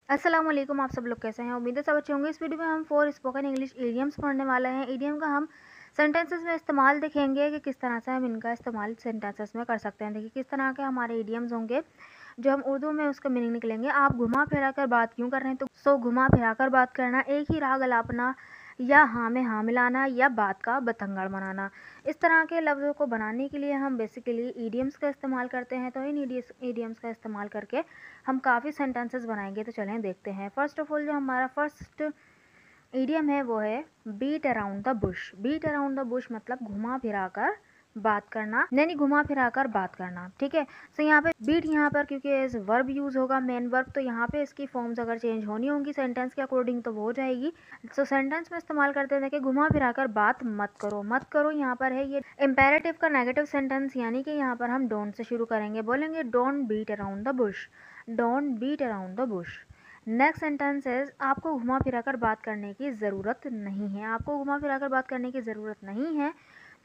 अस्सलाम वालेकुम। आप सब लोग कैसे हैं? उम्मीद है सब अच्छे होंगे। इस वीडियो में हम 4 स्पोकन इंग्लिश इडियम्स पढ़ने वाले हैं। इडियम का हम सेंटेंसेस में इस्तेमाल देखेंगे कि किस तरह से हम इनका इस्तेमाल सेंटेंसेस में कर सकते हैं। देखिए किस तरह के हमारे इडियम्स होंगे जो हम उर्दू में उसका मीनिंग निकलेंगे। आप घुमा फिरा कर बात क्यों कर रहे हैं? तो घुमा फिरा कर बात करना, एक ही राग अलापना, या हाँ में हाँ मिलाना, या बात का बतंगड़ बनाना। इस तरह के लफ्ज़ों को बनाने के लिए हम बेसिकली ईडियम्स का इस्तेमाल करते हैं। तो इन ईडियम्स का इस्तेमाल करके हम काफ़ी सेंटेंसेस बनाएंगे। तो चलें देखते हैं। फर्स्ट ऑफ ऑल जो हमारा फर्स्ट ईडियम है वो है beat around the bush. Beat around the bush मतलब घुमा फिरा कर बात करना, यानी घुमा फिरा कर बात करना। ठीक है। सो यहाँ पे बीट यहाँ पर क्योंकि एज वर्ब यूज होगा, मेन वर्ब, तो यहाँ पे इसकी फॉर्म्स अगर चेंज होनी होंगी सेंटेंस के अकॉर्डिंग तो वो हो जाएगी। सो सेंटेंस में इस्तेमाल करते हैं कि घुमा फिरा कर बात मत करो। मत करो यहाँ पर है ये इम्पेरेटिव का नेगेटिव सेंटेंस, यानी कि यहाँ पर हम डोंट से शुरू करेंगे। बोलेंगे don't beat around the bush, don't beat around the bush. Next sentence है आपको घुमा फिरा कर बात करने की ज़रूरत नहीं है। आपको घुमा फिरा कर बात करने की ज़रूरत नहीं है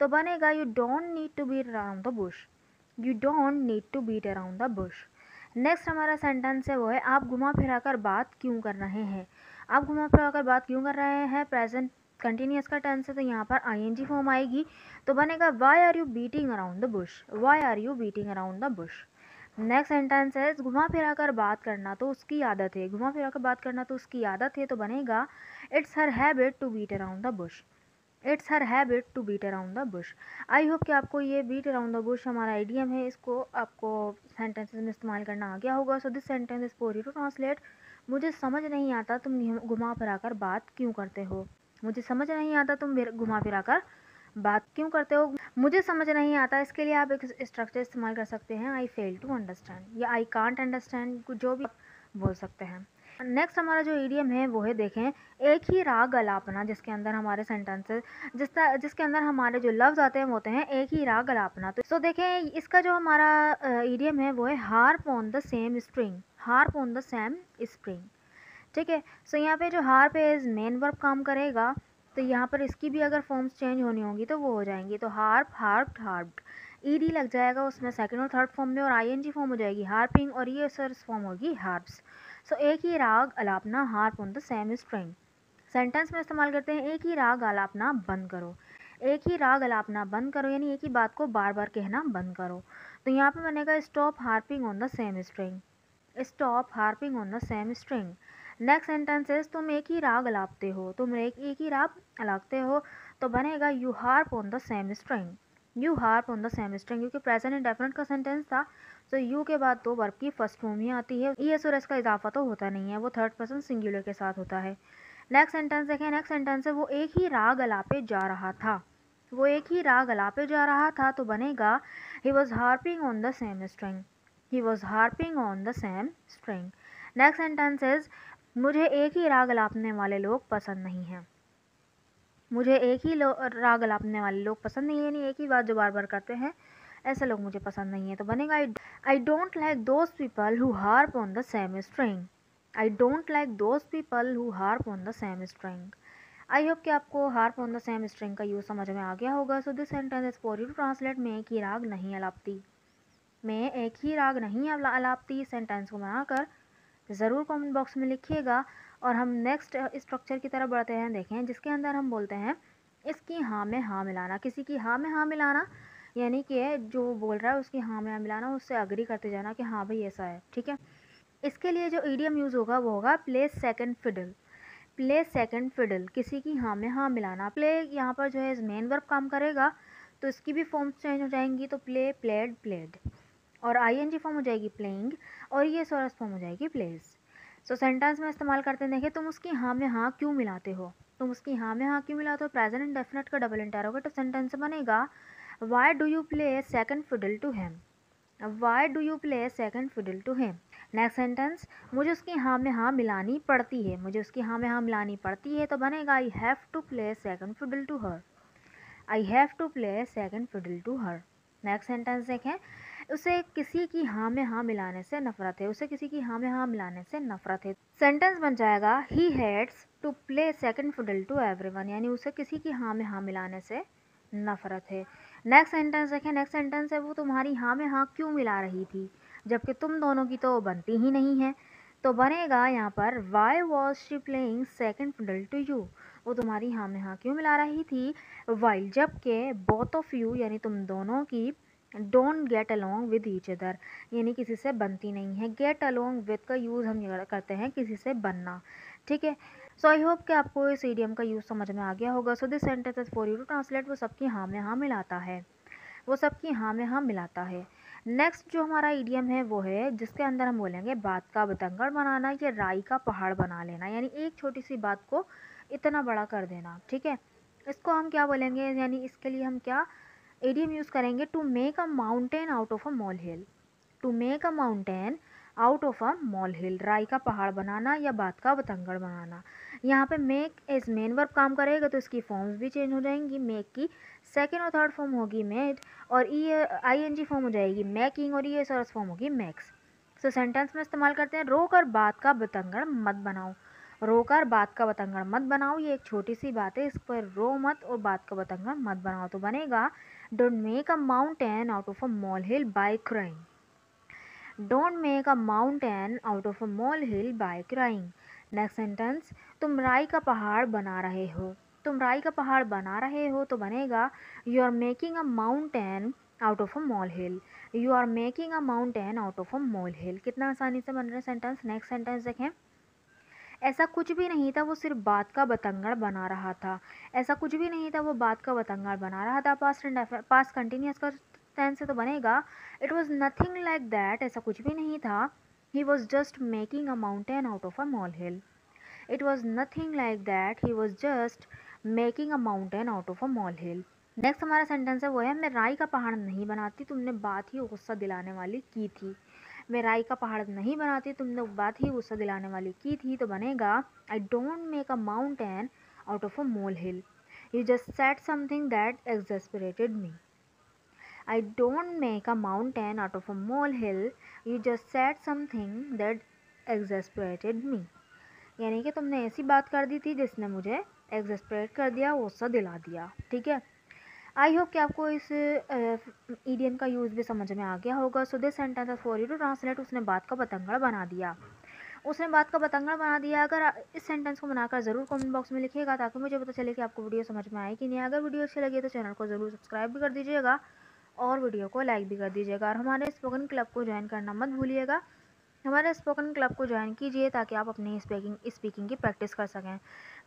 तो बनेगा you don't need to beat around the bush, you don't need to beat around the bush. Next हमारा सेंटेंस है वो है आप घुमा फिरा कर बात क्यों कर रहे हैं। आप घुमा फिरा कर बात क्यों कर रहे हैं, प्रेजेंट कंटिन्यूस का टेंस है तो यहाँ पर आईएनजी फॉर्म आएगी। तो बनेगा why are you beating around the bush, why are you beating around the bush. Next sentence है घुमा फिरा कर बात करना तो उसकी आदत है, घुमा फिरा कर बात करना तो उसकी आदत है। तो बनेगा it's her habit to beat around the bush, it's her habit to beat around the bush. I hope कि आपको ये बीट अराउंड द बुश हमारा आइडियम है, इसको आपको सेंटेंसेस में इस्तेमाल करना आ गया होगा। So this sentence is for you to translate. मुझे समझ नहीं आता तुम घुमा फिरा कर बात क्यों करते हो, मुझे समझ नहीं आता तुम घुमा फिरा कर बात क्यों करते हो, मुझे समझ नहीं आता। इसके लिए आप एक स्ट्रक्चर इस्तेमाल कर सकते हैं, आई फेल टू अंडरस्टैंड या आई कांट अंडरस्टैंड, जो भी बोल सकते हैं। नेक्स्ट हमारा जो ईडियम है वो है देखें एक ही राग अलापना, जिसके अंदर हमारे सेंटेंसेस जिसके अंदर हमारे जो लफ्ज आते हैं वो होते हैं एक ही राग अलापना। तो सो देखें इसका जो हमारा ईडियम है वो है harp on the same string, harp on the same spring. ठीक है। सो यहाँ पे जो हार्प एज मेन वर्ब काम करेगा तो यहाँ पर इसकी भी अगर फॉर्म्स चेंज होनी होंगी तो वो हो जाएंगी। तो हार्प, हार्प्ड, हार्प्ड, ईडी लग जाएगा उसमें सेकंड और थर्ड फॉर्म में, और आईएनजी फॉर्म हो जाएगी हार्पिंग, और ये सर्स फॉर्म होगी हार्प्स। सो एक ही राग अलापना, harp on the same string. Sentence में इस्तेमाल करते हैं एक ही राग अलापना बंद करो, एक ही राग अलापना बंद करो, यानी एक ही बात को बार बार कहना बंद करो। तो यहाँ पे बनेगा stop harping on the same string, stop harping on the same string. Next sentences तुम एक ही राग अलापते हो, तुम एक ही राग अलापते हो। तो बनेगा you harp on the same string, you harp on the same string, क्योंकि प्रेजेंट इंडेफिनिट का सेंटेंस था तो यू के बाद दो वर्ब की फर्स्ट फॉर्म ही आती है। ईएस और एस का इजाफा तो होता नहीं है, वो थर्ड पर्सन सिंगुलर के साथ होता है। नेक्स्ट सेंटेंस देखें। नेक्स्ट सेंटेंस है वो एक ही राग अलापे जा रहा था, वो एक ही राग अलापे जा रहा था। तो बनेगा he was harping on the same string, he was harping on the same string. Next sentence is मुझे एक ही राग अलापने वाले लोग पसंद नहीं हैं, मुझे एक ही राग अलापने वाले लोग पसंद नहीं है, यानी एक ही बात जो बार बार करते हैं ऐसे लोग मुझे पसंद नहीं है। तो बनेगा I don't like those people who harp on the same string, I don't like those people who harp on the same string. I hope कि आपको harp on the same string का यूज समझ में आ गया होगा। So this sentence is for you to translate. मैं एक ही राग नहीं अलापती, मैं एक ही राग नहीं अलापती। सेंटेंस को बनाकर ज़रूर कमेंट बॉक्स में लिखिएगा। और हम नेक्स्ट स्ट्रक्चर की तरफ बढ़ते हैं। देखें जिसके अंदर हम बोलते हैं इसकी हाँ में हाँ मिलाना, किसी की हाँ में हाँ मिलाना, यानी कि जो बोल रहा है उसकी हाँ में हाँ मिलाना, उससे अग्री करते जाना कि हाँ भाई ऐसा है। ठीक है। इसके लिए जो ईडियम यूज़ होगा वो होगा play second fiddle, play second fiddle, किसी की हाँ में हाँ मिलाना। प्ले यहाँ पर जो है मेन वर्ब काम करेगा तो इसकी भी फॉर्म्स चेंज हो जाएंगी। तो प्ले, प्लेड, प्लेड, और आईएनजी फॉर्म हो जाएगी प्लेइंग, और ये सोरस फॉर्म हो जाएगी प्लेज। सो सेंटेंस में इस्तेमाल करते हैं। देखिए तुम उसकी हाँ में हाँ क्यों मिलाते हो, तुम उसकी हाँ में हाँ क्यों मिलाते हो। प्रेजेंट इंडेफिनिट का डबल इंटरोगेटिव सेंटेंस बनेगा why do you play second fiddle to him, why do you play second fiddle to him. Next sentence मुझे उसकी हाँ में हाँ मिलानी पड़ती है, मुझे उसकी हाँ में हाँ मिलानी पड़ती है। तो बनेगा I have to play second fiddle to her, I have to play second fiddle to her. Next sentence देखें। उसे किसी की हाँ में हाँ मिलाने से नफरत है, उसे किसी की हाँ में हाँ मिलाने से नफरत है। सेंटेंस बन जाएगा he hates to play second fiddle to everyone, यानी उसे किसी की हाँ में हाँ मिलाने से नफरत है। नेक्स्ट सेंटेंस देखें। नेक्स्ट सेंटेंस है वो तुम्हारी हाँ में हाँ क्यों मिला रही थी, जबकि तुम दोनों की तो बनती ही नहीं है। तो बनेगा यहाँ पर why was she playing second fiddle to you, वो तुम्हारी हाँ में हाँ क्यों मिला रही थी, वाइल जबकि बोथ ऑफ यू यानी तुम दोनों की don't get along with each other यानी किसी से बनती नहीं है। गेट अलोंग विद का यूज़ हम करते हैं किसी से बनना, ठीक है। सो आई होप कि आपको इस ईडियम का यूज़ समझ में आ गया होगा। So this sentence is for you to translate, वो सबकी हाँ में हाँ मिलाता है, वो सबकी हाँ में हाँ मिलाता है। नेक्स्ट जो हमारा ईडियम है वो है जिसके अंदर हम बोलेंगे बात का बतंगड़ बनाना या राई का पहाड़ बना लेना, यानी एक छोटी सी बात को इतना बड़ा कर देना, ठीक है। इसको हम क्या बोलेंगे, यानी इसके लिए हम क्या ईडियम यूज़ करेंगे, to make a mountain out of a molehill. To make a mountain out of a molehill, राई का पहाड़ बनाना या बात का बतंगड़ बनाना। यहाँ पे मेक एज मेन वर्ब काम करेगा तो इसकी फॉर्म्स भी चेंज हो जाएंगी। मेक की सेकेंड और थर्ड फॉर्म होगी मेड और ING फॉर्म हो जाएगी मेकिंग और ES फॉर्म होगी मेक्स। सो सेंटेंस में इस्तेमाल करते हैं रोकर बात का बतंगड़ मत बनाओ। रोकर बात का बतंगड़ मत बनाओ, ये एक छोटी सी बात है, इस पर रो मत और बात का बतंगड़ मत बनाओ। तो बनेगा don't make a mountain out of a molehill by crying. Don't make a mountain out of a molehill by crying. Next sentence, तुम राई का पहाड़ बना रहे हो। तुम राई का पहाड़ बना रहे हो तो बनेगा you are making a mountain out of a molehill. You are making a mountain out of a molehill. कितना आसानी से बन रहा है सेंटेंस। नेक्स्ट सेंटेंस देखें, ऐसा कुछ भी नहीं था, वो सिर्फ बात का बतंगड़ बना रहा था। ऐसा कुछ भी नहीं था, वो बात का बतंगड़ बना रहा था। पास्ट कंटिन्यूअस का टेंस से तो बनेगा it was nothing like that, ऐसा कुछ भी नहीं था। He was just making a mountain out of a mall hill. It was nothing like that, he was just making a mountain out of a mall hill. Next हमारा sentence है वो है मैं राई का पहाड़ नहीं बनाती, तुमने बात ही गुस्सा दिलाने वाली की थी। मैं राई का पहाड़ नहीं बनाती, तुमने बात ही गुस्सा दिलाने वाली की थी। तो बनेगा I don't make a mountain out of a molehill, you just said something that exasperated me. I don't make a mountain out of a molehill, you just said something that exasperated me. यानी कि तुमने ऐसी बात कर दी थी जिसने मुझे एक्सपेरेट कर दिया, गुस्सा दिला दिया, ठीक है। आई होप कि आपको इस ईडियम का यूज़ भी समझ में आ गया होगा। So this sentence for you to translate, उसने बात का बतंगड़ बना दिया। उसने बात का बतंगड़ बना दिया। अगर इस सेंटेंस को बनाकर ज़रूर कमेंट बॉक्स में लिखिएगा ताकि मुझे पता चले कि आपको वीडियो समझ में आई कि नहीं। अगर वीडियो अच्छी लगी तो चैनल को ज़रूर सब्सक्राइब भी कर दीजिएगा और वीडियो को लाइक भी कर दीजिएगा और हमारे स्पोकन क्लब को ज्वाइन करना मत भूलिएगा। हमारे स्पोकन क्लब को ज्वाइन कीजिए ताकि आप अपनी स्पीकिंग की प्रैक्टिस कर सकें।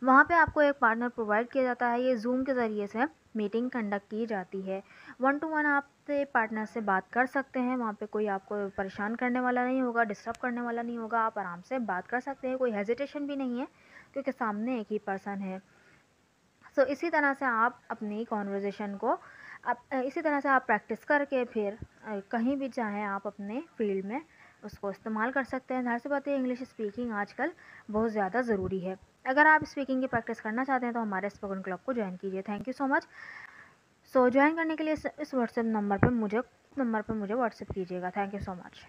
वहाँ पे आपको एक पार्टनर प्रोवाइड किया जाता है, ये जूम के ज़रिए से मीटिंग कंडक्ट की जाती है। 1 to 1 आप पार्टनर से बात कर सकते हैं। वहाँ पे कोई आपको परेशान करने वाला नहीं होगा, डिस्टर्ब करने वाला नहीं होगा, आप आराम से बात कर सकते हैं। कोई हेजिटेशन भी नहीं है क्योंकि सामने एक ही पर्सन है। सो इसी तरह से आप अपनी कॉन्वर्जेसन को इसी तरह से आप प्रैक्टिस करके फिर कहीं भी चाहें आप अपने फील्ड में उसको इस्तेमाल कर सकते हैं। ज़ाहिर सी बात है इंग्लिश स्पीकिंग आजकल बहुत ज़्यादा ज़रूरी है। अगर आप स्पीकिंग की प्रैक्टिस करना चाहते हैं तो हमारे स्पोकन क्लब को ज्वाइन कीजिए। Thank you so much. So join करने के लिए इस व्हाट्सएप नंबर पर मुझे व्हाट्सएप कीजिएगा। Thank you so much.